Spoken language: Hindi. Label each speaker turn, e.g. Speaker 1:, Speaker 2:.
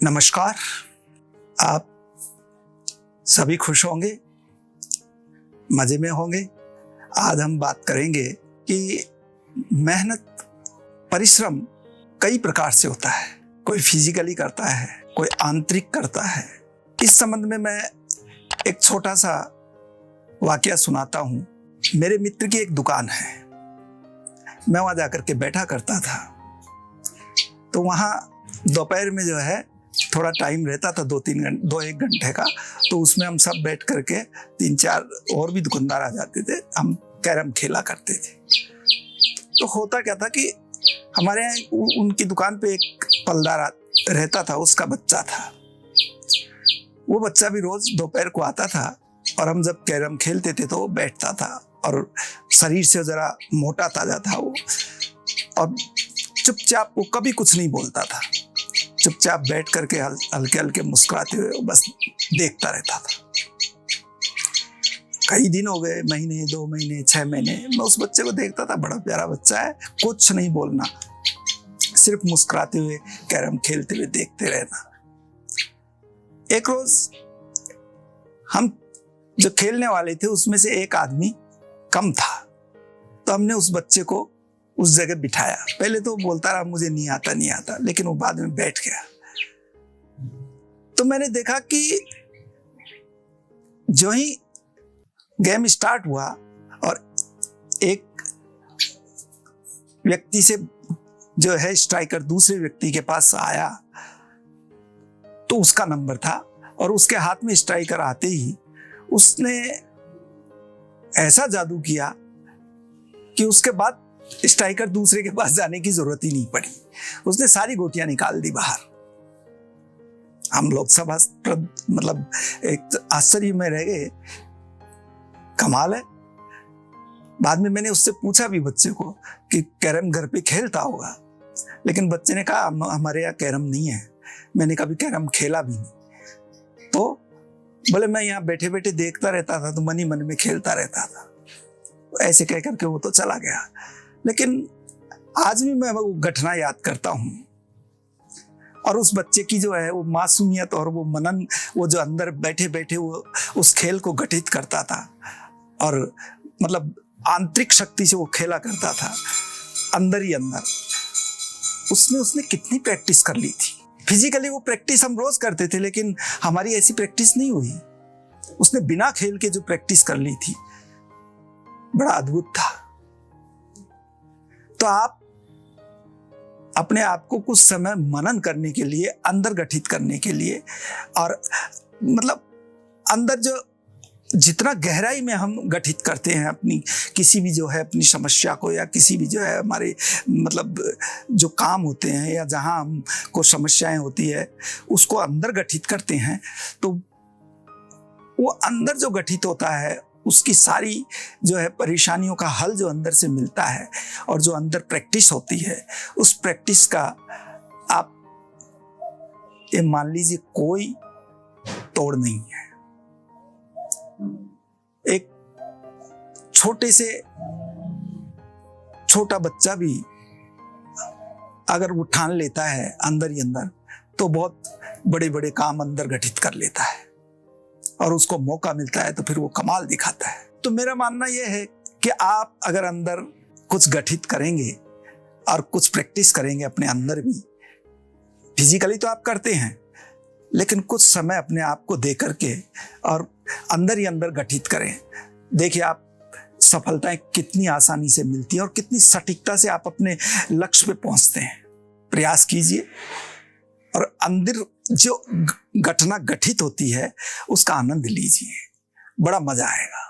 Speaker 1: नमस्कार। आप सभी खुश होंगे, मजे में होंगे। आज हम बात करेंगे कि मेहनत, परिश्रम कई प्रकार से होता है। कोई फिजिकली करता है, कोई आंतरिक करता है। इस संबंध में मैं एक छोटा सा वाकया सुनाता हूँ। मेरे मित्र की एक दुकान है, मैं वहां जाकर के बैठा करता था। तो वहां दोपहर में जो है थोड़ा टाइम रहता था, 2-1 घंटे का। तो उसमें हम सब बैठ करके 3-4 और भी दुकानदार आ जाते थे, हम कैरम खेला करते थे। तो होता क्या था कि हमारे यहाँ उनकी दुकान पे एक पलदार रहता था, उसका बच्चा था। वो बच्चा भी रोज दोपहर को आता था और हम जब कैरम खेलते थे तो वो बैठता था और शरीर से जरा मोटा ताजा था वो, और चुपचाप वो कभी कुछ नहीं बोलता था। चुपचाप बैठ करके हल्के हल्के मुस्कुराते हुए बस देखता रहता था। कई दिन हो गए, महीने, 2 महीने, 6 महीने, मैं उस बच्चे को देखता था। बड़ा प्यारा बच्चा है, कुछ नहीं बोलना, सिर्फ मुस्कुराते हुए कैरम खेलते हुए देखते रहना। एक रोज हम जो खेलने वाले थे उसमें से एक आदमी कम था, तो हमने उस बच्चे को उस जगह बिठाया। पहले तो बोलता रहा मुझे नहीं आता, लेकिन वो बाद में बैठ गया। तो मैंने देखा कि जो ही गेम स्टार्ट हुआ और एक व्यक्ति से जो है स्ट्राइकर दूसरे व्यक्ति के पास आया, तो उसका नंबर था और उसके हाथ में स्ट्राइकर आते ही उसने ऐसा जादू किया कि उसके बाद स्ट्राइकर दूसरे के पास जाने की जरूरत ही नहीं पड़ी। उसने सारी गोटियां निकाल दी बाहर। हम लोग सब मतलब एक आश्चर्य में रह गए, कमाल है। बाद में मैंने उससे पूछा भी बच्चे को कि कैरम घर पे खेलता होगा, लेकिन बच्चे ने कहा हमारे यहाँ कैरम नहीं है, मैंने कभी कैरम खेला भी नहीं। तो बोले मैं यहाँ बैठे बैठे देखता रहता था, तो मन ही मन में खेलता रहता था। ऐसे कह करके वो तो चला गया। लेकिन आज भी मैं वो घटना याद करता हूं, और उस बच्चे की जो है वो मासूमियत और वो मनन, वो जो अंदर बैठे बैठे वो उस खेल को गठित करता था, और मतलब आंतरिक शक्ति से वो खेला करता था अंदर ही अंदर। उसमें उसने कितनी प्रैक्टिस कर ली थी। फिजिकली वो प्रैक्टिस हम रोज करते थे, लेकिन हमारी ऐसी प्रैक्टिस नहीं हुई। उसने बिना खेल के जो प्रैक्टिस कर ली थी, बड़ा अद्भुत था। तो आप अपने आप को कुछ समय मनन करने के लिए, अंदर गठित करने के लिए, और मतलब अंदर जो जितना गहराई में हम गठित करते हैं अपनी किसी भी जो है अपनी समस्या को, या किसी भी जो है हमारे मतलब जो काम होते हैं, या जहां हमको समस्याएं होती है उसको अंदर गठित करते हैं, तो वो अंदर जो गठित होता है उसकी सारी जो है परेशानियों का हल जो अंदर से मिलता है, और जो अंदर प्रैक्टिस होती है, उस प्रैक्टिस का आप ये मान लीजिए कोई तोड़ नहीं है। एक छोटे से छोटा बच्चा भी अगर वो ठान लेता है अंदर ही अंदर, तो बहुत बड़े बड़े काम अंदर गठित कर लेता है, और उसको मौका मिलता है तो फिर वो कमाल दिखाता है। तो मेरा मानना यह है कि आप अगर अंदर कुछ गठित करेंगे और कुछ प्रैक्टिस करेंगे अपने अंदर भी, फिजिकली तो आप करते हैं, लेकिन कुछ समय अपने आप को दे करके और अंदर ही अंदर गठित करें। देखिए आप सफलताएं कितनी आसानी से मिलती हैं और कितनी सटीकता से आप अपने लक्ष्य पे पहुंचते हैं। प्रयास कीजिए और अंदर जो घटना गठित होती है उसका आनंद लीजिए, बड़ा मजा आएगा।